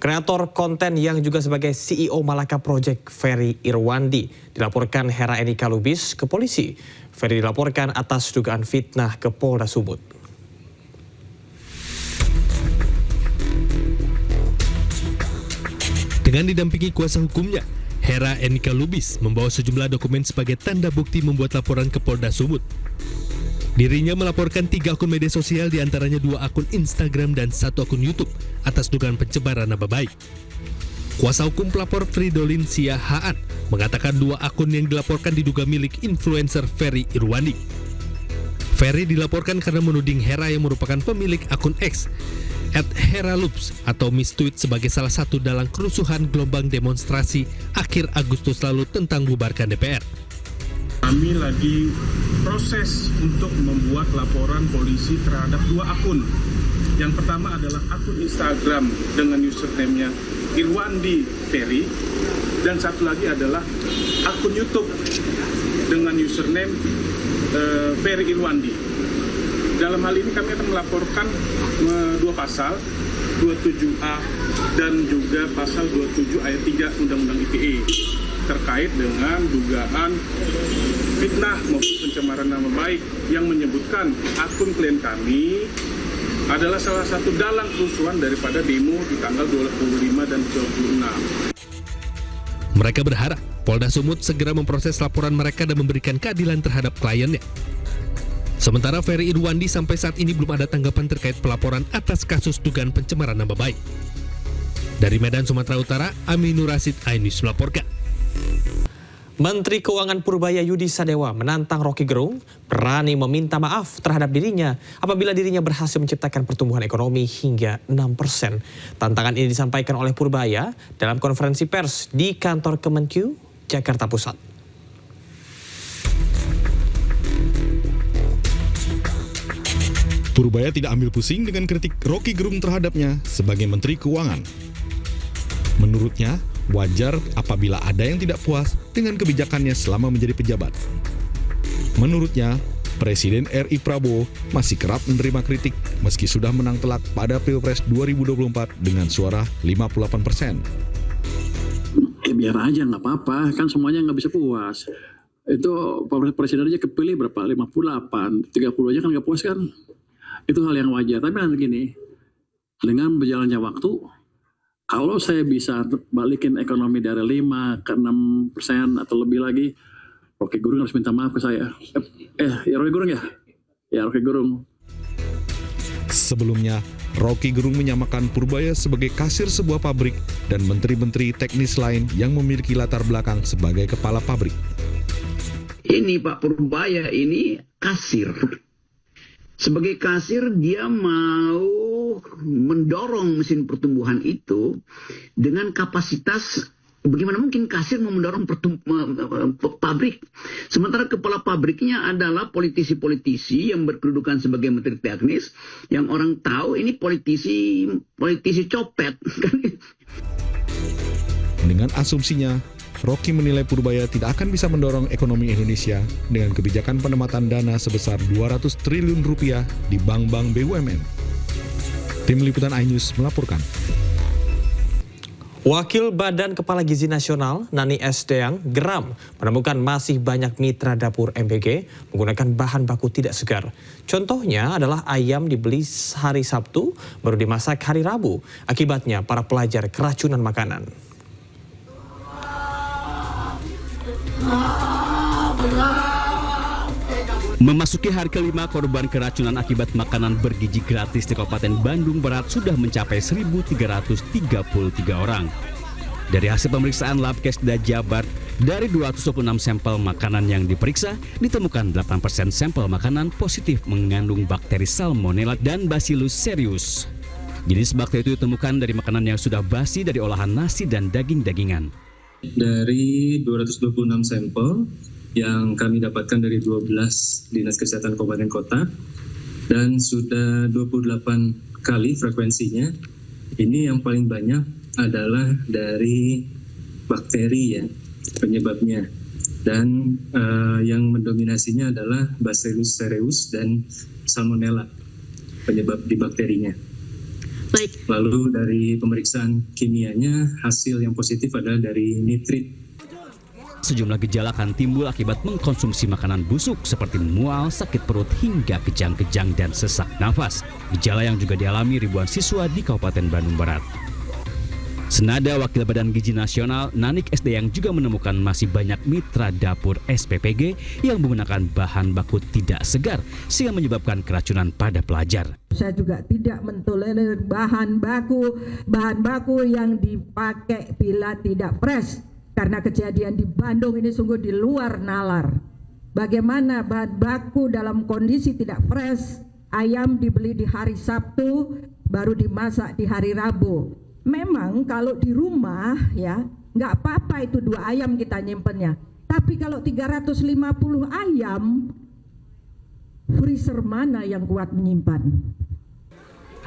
Kreator konten yang juga sebagai CEO Malaka Project, Ferry Irwandi, dilaporkan Hera Enika Lubis ke polisi. Ferry dilaporkan atas dugaan fitnah ke Polda Sumut. Dengan didampingi kuasa hukumnya, Hera Enika Lubis membawa sejumlah dokumen sebagai tanda bukti membuat laporan ke Polda Sumut. Dirinya melaporkan 3 akun media sosial, diantaranya 2 akun Instagram dan 1 akun YouTube atas dugaan pencemaran nama baik. Kuasa hukum pelapor Fridolin Siahaan mengatakan 2 akun yang dilaporkan diduga milik influencer Ferry Irwandi. Ferry dilaporkan karena menuding Hera yang merupakan pemilik akun X @HeraLubs atau mistweet sebagai salah satu dalam kerusuhan gelombang demonstrasi akhir Agustus lalu tentang bubarkan DPR. Kami lagi proses untuk membuat laporan polisi terhadap 2 akun. Yang pertama adalah akun Instagram dengan username-nya Irwandi Ferry, dan satu lagi adalah akun YouTube dengan username Ferry Irwandi. Dalam hal ini kami akan melaporkan 2 pasal, 27A dan juga pasal 27 ayat 3 Undang-Undang ITE terkait dengan dugaan fitnah maupun pencemaran nama baik yang menyebutkan akun klien kami adalah salah satu dalang kerusuhan daripada demo di tanggal 25 dan 26. Mereka berharap Polda Sumut segera memproses laporan mereka dan memberikan keadilan terhadap kliennya. Sementara Ferry Irwandi sampai saat ini belum ada tanggapan terkait pelaporan atas kasus dugaan pencemaran nama baik. Dari Medan, Sumatera Utara, Aminur Rasid, iNews melaporkan. Menteri Keuangan Purbaya Yudi Sadewa menantang Rocky Gerung berani meminta maaf terhadap dirinya apabila dirinya berhasil menciptakan pertumbuhan ekonomi hingga 6%. Tantangan ini disampaikan oleh Purbaya dalam konferensi pers di kantor Kemenkyu, Jakarta Pusat. Purbaya tidak ambil pusing dengan kritik Rocky Gerung terhadapnya sebagai Menteri Keuangan. Menurutnya, wajar apabila ada yang tidak puas dengan kebijakannya selama menjadi pejabat. Menurutnya, Presiden RI Prabowo masih kerap menerima kritik meski sudah menang telak pada Pilpres 2024 dengan suara 58%. Biar aja, nggak apa-apa, kan semuanya nggak bisa puas. Itu Presiden aja kepilih berapa? 58, 30 aja kan nggak puas kan? Itu hal yang wajar, tapi nanti gini, dengan berjalannya waktu, kalau saya bisa balikin ekonomi dari 5 ke 6% atau lebih lagi, Rocky Gerung harus minta maaf ke saya. Rocky Gerung ya? Ya, Rocky Gerung. Sebelumnya, Rocky Gerung menyamakan Purbaya sebagai kasir sebuah pabrik dan menteri-menteri teknis lain yang memiliki latar belakang sebagai kepala pabrik. Ini Pak Purbaya ini kasir. Sebagai kasir dia mau mendorong mesin pertumbuhan itu dengan kapasitas, bagaimana mungkin kasir mau mendorong pabrik. Sementara kepala pabriknya adalah politisi-politisi yang berkedudukan sebagai menteri teknis, yang orang tahu ini politisi copet. Dengan asumsinya, Rocky menilai Purbaya tidak akan bisa mendorong ekonomi Indonesia dengan kebijakan penempatan dana sebesar 200 triliun rupiah di bank-bank BUMN. Tim Liputan iNews melaporkan. Wakil Badan Kepala Gizi Nasional, Nani S. Deang, geram menemukan masih banyak mitra dapur MBG menggunakan bahan baku tidak segar. Contohnya adalah ayam dibeli hari Sabtu, baru dimasak hari Rabu. Akibatnya para pelajar keracunan makanan. Memasuki hari kelima, korban keracunan akibat makanan bergizi gratis di Kabupaten Bandung Barat sudah mencapai 1.333 orang. Dari hasil pemeriksaan Labkesda Jabar, dari 226 sampel makanan yang diperiksa, ditemukan 8% sampel makanan positif mengandung bakteri Salmonella dan Bacillus cereus. Jenis bakteri itu ditemukan dari makanan yang sudah basi dari olahan nasi dan daging-dagingan. Dari 226 sampel yang kami dapatkan dari 12 Dinas Kesehatan Kabupaten Kota dan sudah 28 kali frekuensinya, ini yang paling banyak adalah dari bakteri ya penyebabnya, dan yang mendominasinya adalah Bacillus cereus dan Salmonella penyebab di bakterinya. Baik. Lalu dari pemeriksaan kimianya, hasil yang positif adalah dari nitrit. Sejumlah gejala akan timbul akibat mengkonsumsi makanan busuk seperti mual, sakit perut, hingga kejang-kejang dan sesak nafas. Gejala yang juga dialami ribuan siswa di Kabupaten Bandung Barat. Senada Wakil Badan Gizi Nasional, Nanik SD yang juga menemukan masih banyak mitra dapur SPPG yang menggunakan bahan baku tidak segar sehingga menyebabkan keracunan pada pelajar. Saya juga tidak mentolerir bahan baku yang dipakai bila tidak fresh. Karena kejadian di Bandung ini sungguh di luar nalar. Bagaimana bahan baku dalam kondisi tidak fresh, ayam dibeli di hari Sabtu, baru dimasak di hari Rabu. Memang kalau di rumah ya, nggak apa-apa itu 2 ayam kita nyimpennya. Tapi kalau 350 ayam, freezer mana yang kuat menyimpan?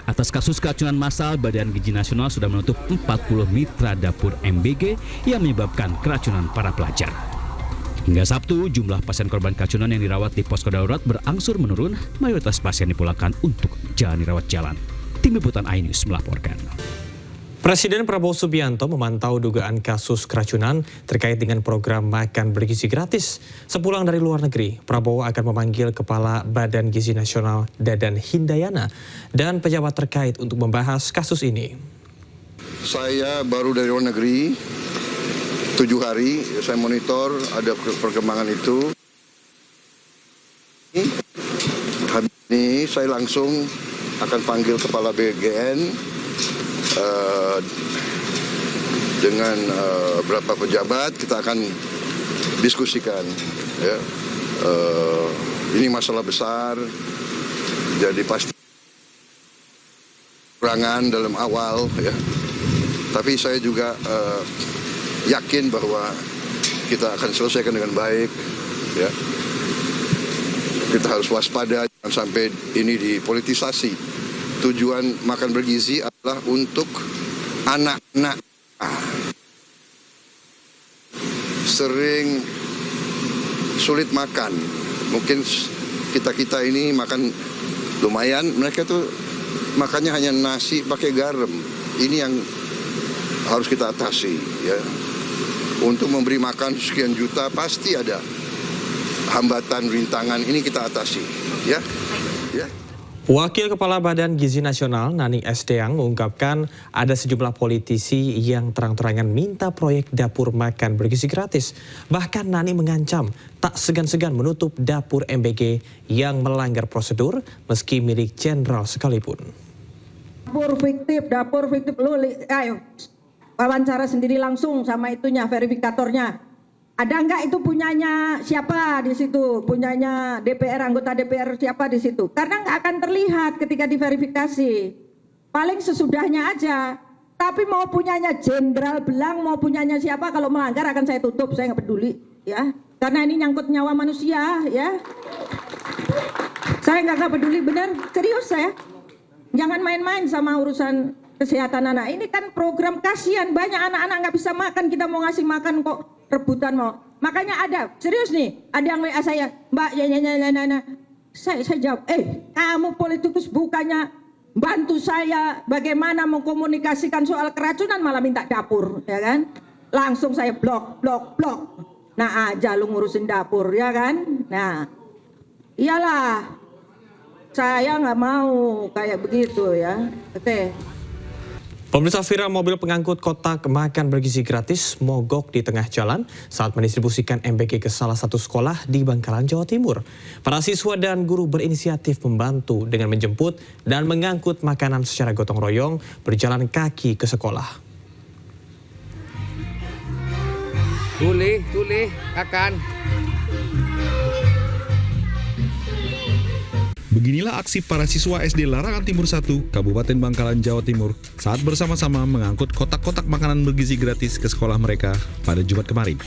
Atas kasus keracunan massal, Badan Gizi Nasional sudah menutup 40 mitra dapur MBG yang menyebabkan keracunan para pelajar. Hingga Sabtu, jumlah pasien korban keracunan yang dirawat di posko darurat berangsur menurun, mayoritas pasien dipulangkan untuk jalani rawat jalan. Tim Liputan iNews melaporkan. Presiden Prabowo Subianto memantau dugaan kasus keracunan terkait dengan program makan bergizi gratis. Sepulang dari luar negeri, Prabowo akan memanggil Kepala Badan Gizi Nasional Dadan Hindayana dan pejabat terkait untuk membahas kasus ini. Saya baru dari luar negeri, 7 hari, saya monitor ada perkembangan itu. Habis ini saya langsung akan panggil Kepala BGN dengan beberapa pejabat, kita akan diskusikan ya. Ini masalah besar, jadi pasti kurangan dalam awal ya, tapi saya juga yakin bahwa kita akan selesaikan dengan baik ya. Kita harus waspada, jangan sampai ini dipolitisasi. Tujuan makan bergizi adalah untuk anak-anak. Sering sulit makan. Mungkin kita ini makan lumayan, mereka tuh makannya hanya nasi pakai garam. Ini yang harus kita atasi ya. Untuk memberi makan sekian juta pasti ada hambatan, rintangan, ini kita atasi ya. Ya. Wakil Kepala Badan Gizi Nasional Nanik SD yang mengungkapkan ada sejumlah politisi yang terang-terangan minta proyek dapur makan bergizi gratis. Bahkan Nani mengancam tak segan-segan menutup dapur MBG yang melanggar prosedur meski milik jenderal sekalipun. Dapur fiktif, lu ayo wawancara sendiri langsung sama itunya, verifikatornya. Ada enggak itu punyanya siapa di situ? Punyanya DPR, anggota DPR siapa di situ? Karena enggak akan terlihat ketika diverifikasi. Paling sesudahnya aja. Tapi mau punyanya Jenderal Belang, mau punyanya siapa, kalau melanggar akan saya tutup, saya nggak peduli ya. Karena ini nyangkut nyawa manusia ya. Saya nggak peduli, benar, serius saya. Jangan main-main sama urusan kesehatan anak. Ini kan program, kasihan banyak anak-anak nggak bisa makan, kita mau ngasih makan kok rebutan mau. Makanya ada, serius nih, ada yang WA saya, Mbak, saya jawab, kamu politikus bukannya bantu saya bagaimana mengkomunikasikan soal keracunan, malah minta dapur, ya kan? Langsung saya blok. Nah aja lu ngurusin dapur, ya kan? Nah, iyalah, saya nggak mau kayak begitu ya, oke. Pemirsa, viral mobil pengangkut kotak makan bergizi gratis mogok di tengah jalan saat mendistribusikan MBG ke salah satu sekolah di Bangkalan, Jawa Timur. Para siswa dan guru berinisiatif membantu dengan menjemput dan mengangkut makanan secara gotong royong berjalan kaki ke sekolah. Tulih, akan. Beginilah aksi para siswa SD Larangan Timur 1, Kabupaten Bangkalan, Jawa Timur saat bersama-sama mengangkut kotak-kotak makanan bergizi gratis ke sekolah mereka pada Jumat kemarin.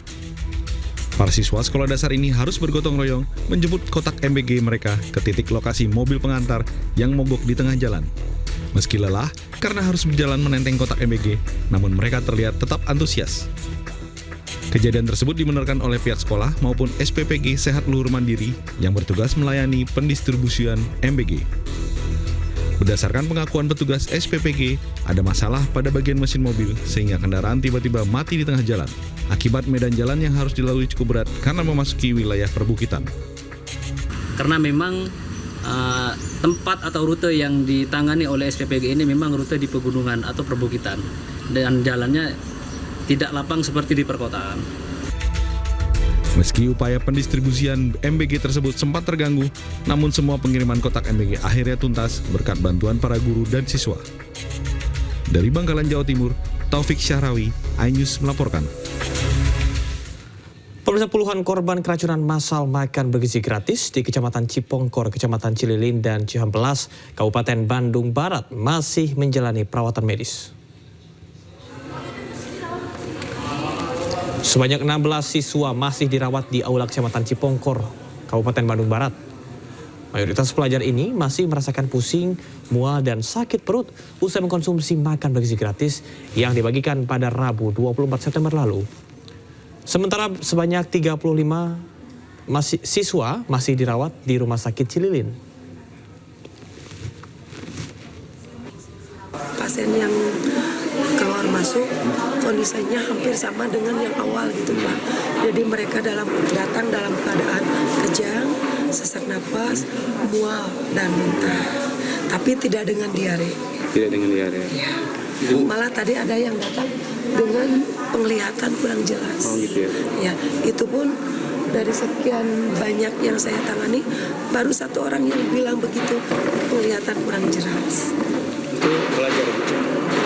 Para siswa sekolah dasar ini harus bergotong royong menjemput kotak MBG mereka ke titik lokasi mobil pengantar yang mogok di tengah jalan. Meski lelah karena harus berjalan menenteng kotak MBG, namun mereka terlihat tetap antusias. Kejadian tersebut dibenarkan oleh pihak sekolah maupun SPPG Sehat Luhur Mandiri yang bertugas melayani pendistribusian MBG. Berdasarkan pengakuan petugas SPPG, ada masalah pada bagian mesin mobil sehingga kendaraan tiba-tiba mati di tengah jalan. Akibat medan jalan yang harus dilalui cukup berat karena memasuki wilayah perbukitan. Karena memang tempat atau rute yang ditangani oleh SPPG ini memang rute di pegunungan atau perbukitan dan jalannya tidak lapang seperti di perkotaan. Meski upaya pendistribusian MBG tersebut sempat terganggu, namun semua pengiriman kotak MBG akhirnya tuntas berkat bantuan para guru dan siswa. Dari Bangkalan, Jawa Timur, Taufik Syahrawi, iNews melaporkan. Pemirsa, puluhan korban keracunan massal makan bergizi gratis di Kecamatan Cipongkor, Kecamatan Cililin, dan Cihampelas, Kabupaten Bandung Barat masih menjalani perawatan medis. Sebanyak 16 siswa masih dirawat di Aula Kecamatan Cipongkor, Kabupaten Bandung Barat. Mayoritas pelajar ini masih merasakan pusing, mual, dan sakit perut usai mengkonsumsi makan bergizi gratis yang dibagikan pada Rabu 24 September lalu. Sementara sebanyak 35 siswa masih dirawat di Rumah Sakit Cililin. Pasien yang keluar masuk kondisinya hampir sama dengan yang awal gitu Pak. Jadi mereka datang dalam keadaan kejang, sesak napas, mual, dan muntah. Tapi tidak dengan diare. Tidak dengan diare. Ya. Malah tadi ada yang datang dengan penglihatan kurang jelas. Oh gitu ya. Ya, itu pun dari sekian banyak yang saya tangani baru satu orang yang bilang begitu, penglihatan kurang jelas. Itu pelajar gitu.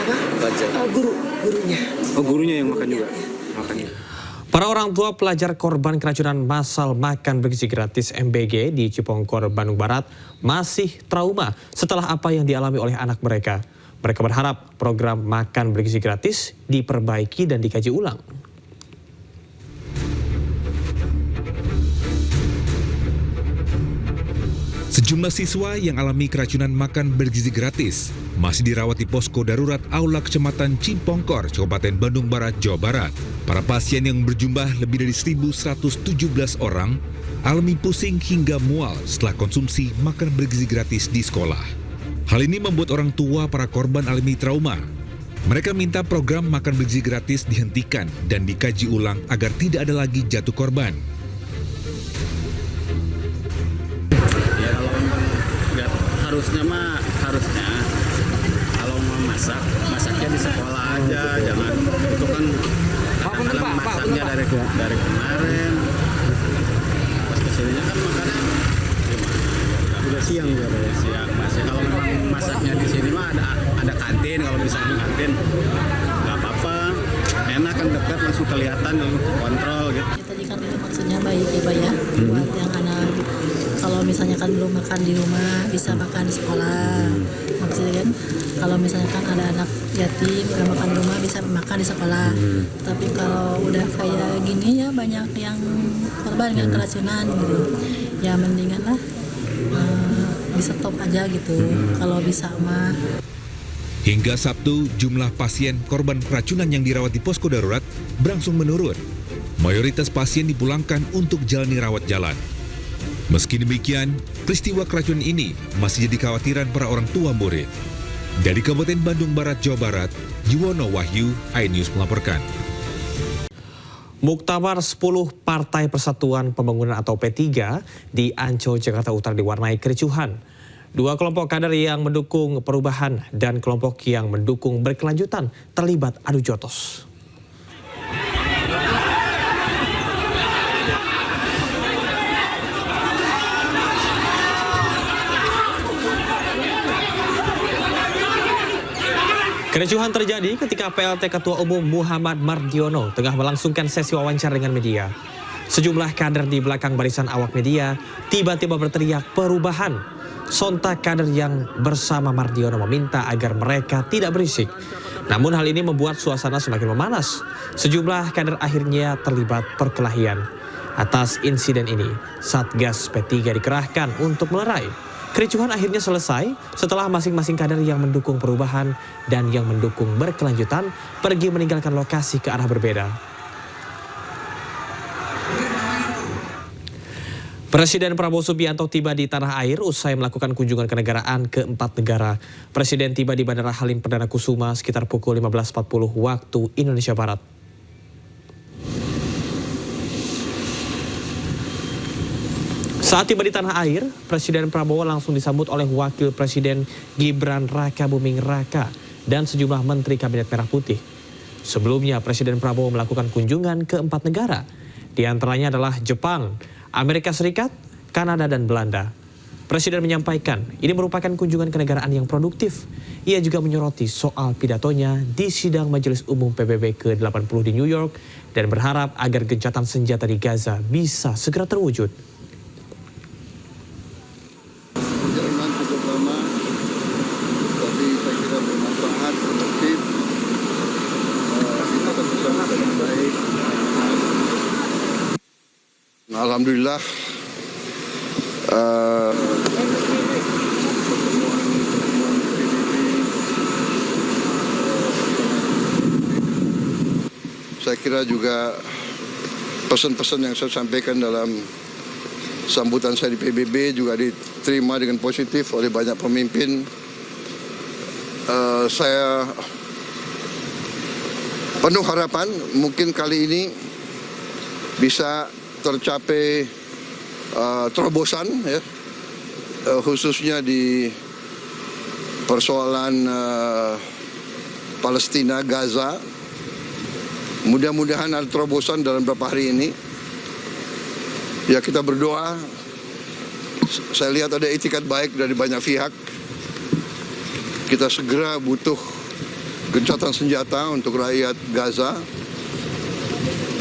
Apa? Pelajar. Gurunya. Oh, gurunya yang makan juga. Makannya. Para orang tua pelajar korban keracunan massal makan bergizi gratis MBG di Cipongkor, Bandung Barat masih trauma setelah apa yang dialami oleh anak mereka. Mereka berharap program makan bergizi gratis diperbaiki dan dikaji ulang. Sejumlah siswa yang alami keracunan makan bergizi gratis masih dirawat di posko darurat Aula Kecamatan Cipongkor, Kabupaten Bandung Barat, Jawa Barat. Para pasien yang berjumlah lebih dari 1.117 orang alami pusing hingga mual setelah konsumsi makan bergizi gratis di sekolah. Hal ini membuat orang tua para korban alami trauma. Mereka minta program makan bergizi gratis dihentikan dan dikaji ulang agar tidak ada lagi jatuh korban. Ya kalau harusnya kalau mau masaknya di sekolah aja, jangan itu kan kadang-kadang masaknya dari kemarin pas kesininya kan makannya udah siang ya Pak. Siang masih kalau memang masaknya di sini mah ada kantin, kalau bisa di kantin nggak apa-apa, enak kan dekat langsung kelihatan kontrol gitu. Ya, tadi kan itu maksudnya baik ya Pak ya, buat yang anak kalau misalnya kan belum makan di rumah bisa makan di sekolah. Maksudnya kan kalau misalnya kan ada anak yatim nggak makan di rumah bisa makan di sekolah. Tapi kalau udah kayak gini ya banyak yang korban yang keracunan gitu. Ya mendingan lah bisa stop aja gitu kalau bisa mah. Hingga Sabtu, jumlah pasien korban keracunan yang dirawat di posko darurat berangsur menurun. Mayoritas pasien dipulangkan untuk jalani rawat jalan. Meski demikian, peristiwa keracunan ini masih jadi kekhawatiran para orang tua murid. Dari Kabupaten Bandung Barat, Jawa Barat, Yuwono Wahyu, iNews melaporkan. Muktamar 10 Partai Persatuan Pembangunan atau P3 di Ancol, Jakarta Utara diwarnai kericuhan. Dua kelompok kader yang mendukung perubahan dan kelompok yang mendukung berkelanjutan terlibat adu jotos. Kericuhan terjadi ketika PLT Ketua Umum Muhammad Mardiono tengah melangsungkan sesi wawancara dengan media. Sejumlah kader di belakang barisan awak media tiba-tiba berteriak perubahan. Sontak kader yang bersama Mardiono meminta agar mereka tidak berisik. Namun hal ini membuat suasana semakin memanas. Sejumlah kader akhirnya terlibat perkelahian. Atas insiden ini, Satgas P3 dikerahkan untuk melerai. Kericuhan akhirnya selesai setelah masing-masing kader yang mendukung perubahan dan yang mendukung berkelanjutan pergi meninggalkan lokasi ke arah berbeda. Presiden Prabowo Subianto tiba di tanah air usai melakukan kunjungan kenegaraan ke 4 negara. Presiden tiba di Bandara Halim Perdana Kusuma sekitar pukul 15.40 waktu Indonesia Barat. Saat tiba di tanah air, Presiden Prabowo langsung disambut oleh Wakil Presiden Gibran Raka Buming Raka dan sejumlah Menteri Kabinet Merah Putih. Sebelumnya, Presiden Prabowo melakukan kunjungan ke 4 negara. Di antaranya adalah Jepang, Amerika Serikat, Kanada, dan Belanda. Presiden menyampaikan ini merupakan kunjungan kenegaraan yang produktif. Ia juga menyoroti soal pidatonya di sidang Majelis Umum PBB ke-80 di New York dan berharap agar gencatan senjata di Gaza bisa segera terwujud. Perjalanan cukup lama, tapi saya kira bermanfaat, produktif. Kita bersama dengan baik. Alhamdulillah, saya kira juga pesan-pesan yang saya sampaikan dalam sambutan saya di PBB juga diterima dengan positif oleh banyak pemimpin. Saya penuh harapan mungkin kali ini bisa tercapai terobosan, ya, khususnya di persoalan Palestina, Gaza. Mudah-mudahan ada terobosan dalam beberapa hari ini. Ya, kita berdoa. Saya lihat ada itikat baik dari banyak pihak. Kita segera butuh gencatan senjata untuk rakyat Gaza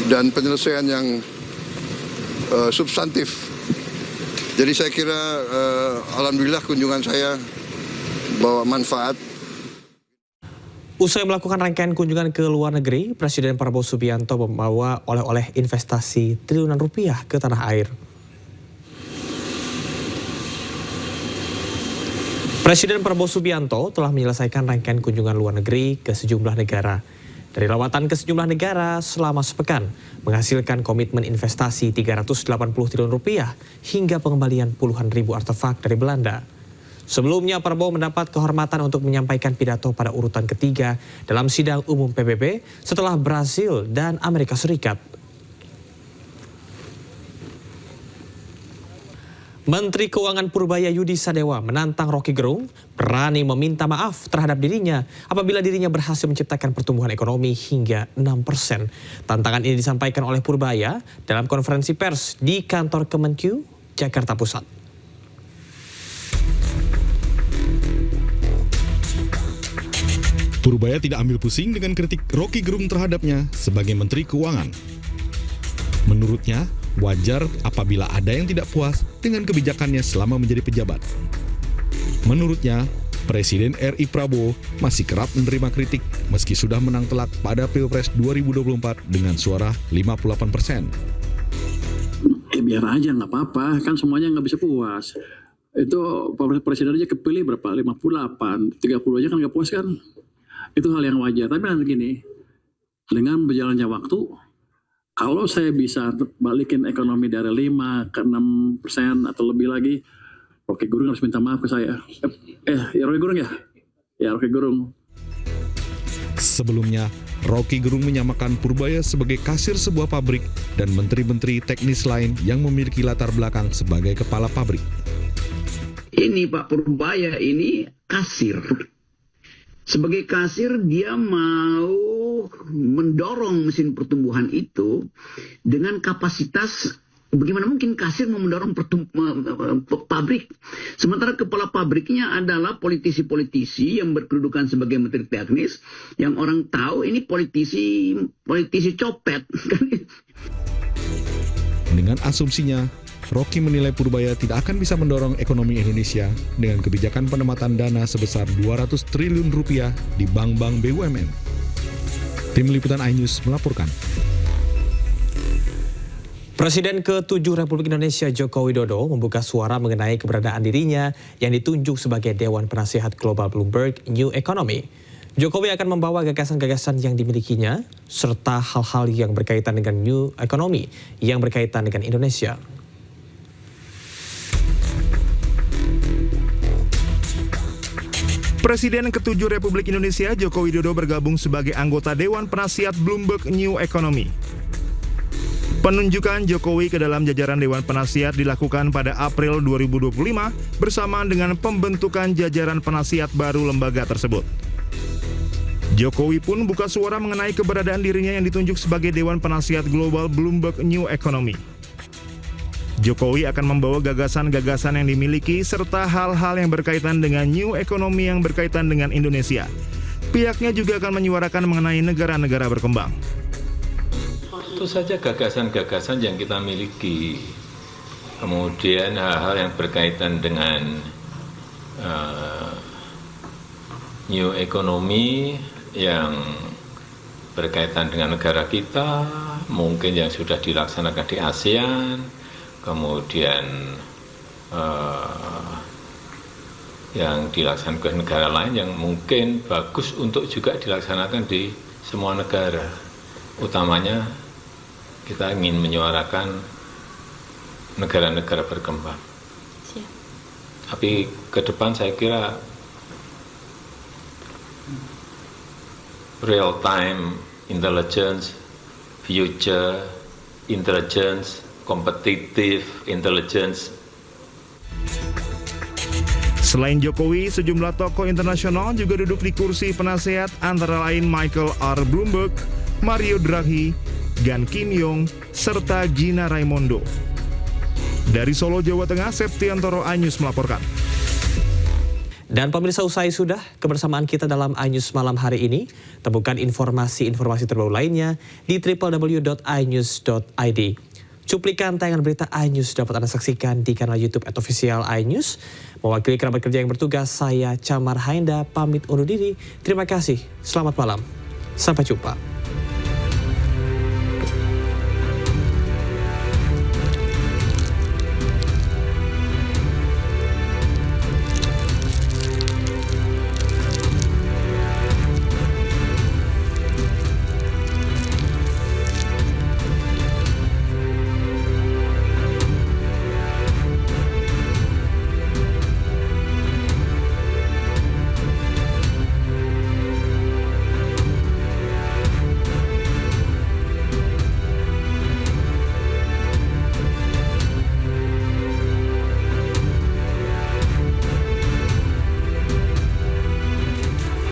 dan penyelesaian yang substantif. Jadi saya kira alhamdulillah kunjungan saya bawa manfaat. Usai melakukan rangkaian kunjungan ke luar negeri, Presiden Prabowo Subianto membawa oleh-oleh investasi triliunan rupiah ke tanah air. Presiden Prabowo Subianto telah menyelesaikan rangkaian kunjungan luar negeri ke sejumlah negara. Dari lawatan ke sejumlah negara selama sepekan, menghasilkan komitmen investasi 380 triliun rupiah hingga pengembalian puluhan ribu artefak dari Belanda. Sebelumnya, Prabowo mendapat kehormatan untuk menyampaikan pidato pada urutan ketiga dalam sidang umum PBB setelah Brasil dan Amerika Serikat. Menteri Keuangan Purbaya Yudi Sadewa menantang Rocky Gerung berani meminta maaf terhadap dirinya apabila dirinya berhasil menciptakan pertumbuhan ekonomi hingga 6%. Tantangan ini disampaikan oleh Purbaya dalam konferensi pers di kantor Kemenq, Jakarta Pusat. Purbaya tidak ambil pusing dengan kritik Rocky Gerung terhadapnya sebagai Menteri Keuangan. Menurutnya, wajar apabila ada yang tidak puas dengan kebijakannya selama menjadi pejabat. Menurutnya, Presiden RI Prabowo masih kerap menerima kritik meski sudah menang telak pada Pilpres 2024 dengan suara 58%. Biar aja nggak apa-apa, kan semuanya nggak bisa puas. Itu Presiden aja kepilih berapa? 58, 30 aja kan nggak puas kan? Itu hal yang wajar. Tapi nanti gini, dengan berjalannya waktu, kalau saya bisa balikin ekonomi dari 5 ke 6% atau lebih lagi, Rocky Gerung harus minta maaf ke saya. Rocky Gerung ya? Ya, Rocky Gerung. Sebelumnya, Rocky Gerung menyamakan Purbaya sebagai kasir sebuah pabrik dan menteri-menteri teknis lain yang memiliki latar belakang sebagai kepala pabrik. Ini Pak Purbaya ini kasir. Sebagai kasir dia mau mendorong mesin pertumbuhan itu dengan kapasitas, bagaimana mungkin kasir mau mendorong pabrik. Sementara kepala pabriknya adalah politisi-politisi yang berkedudukan sebagai menteri teknis, yang orang tahu ini politisi copet. Dengan asumsinya, Rocky menilai Purbaya tidak akan bisa mendorong ekonomi Indonesia dengan kebijakan penempatan dana sebesar 200 triliun rupiah di bank-bank BUMN. Tim Liputan iNews melaporkan. Presiden ke-7 Republik Indonesia Joko Widodo membuka suara mengenai keberadaan dirinya yang ditunjuk sebagai Dewan Penasihat Global Bloomberg New Economy. Jokowi akan membawa gagasan-gagasan yang dimilikinya serta hal-hal yang berkaitan dengan New Economy yang berkaitan dengan Indonesia. Presiden ke-7 Republik Indonesia Joko Widodo bergabung sebagai anggota Dewan Penasihat Bloomberg New Economy. Penunjukan Jokowi ke dalam jajaran Dewan Penasihat dilakukan pada April 2025 bersamaan dengan pembentukan jajaran penasihat baru lembaga tersebut. Jokowi pun buka suara mengenai keberadaan dirinya yang ditunjuk sebagai Dewan Penasihat Global Bloomberg New Economy. Jokowi akan membawa gagasan-gagasan yang dimiliki serta hal-hal yang berkaitan dengan new economy yang berkaitan dengan Indonesia. Pihaknya juga akan menyuarakan mengenai negara-negara berkembang. Tentu saja gagasan-gagasan yang kita miliki, kemudian hal-hal yang berkaitan dengan new economy yang berkaitan dengan negara kita, mungkin yang sudah dilaksanakan di ASEAN, kemudian yang dilaksanakan ke negara lain yang mungkin bagus untuk juga dilaksanakan di semua negara. Utamanya kita ingin menyuarakan negara-negara berkembang. Siap. Tapi ke depan saya kira real time intelligence, future intelligence, competitive intelligence. Selain Jokowi, sejumlah tokoh internasional juga duduk di kursi penasehat antara lain Michael R. Bloomberg, Mario Draghi, Gan Kim Yong, serta Gina Raimondo. Dari Solo, Jawa Tengah, Septiantoro, iNews melaporkan. Dan pemirsa, usai sudah kebersamaan kita dalam iNews malam hari ini. Temukan informasi-informasi terbaru lainnya di www.inews.id. Cuplikan tayangan berita iNews dapat Anda saksikan di kanal YouTube @official iNews. Mewakili kerabat kerja yang bertugas, saya Camar Hainda pamit undur diri. Terima kasih, selamat malam, sampai jumpa.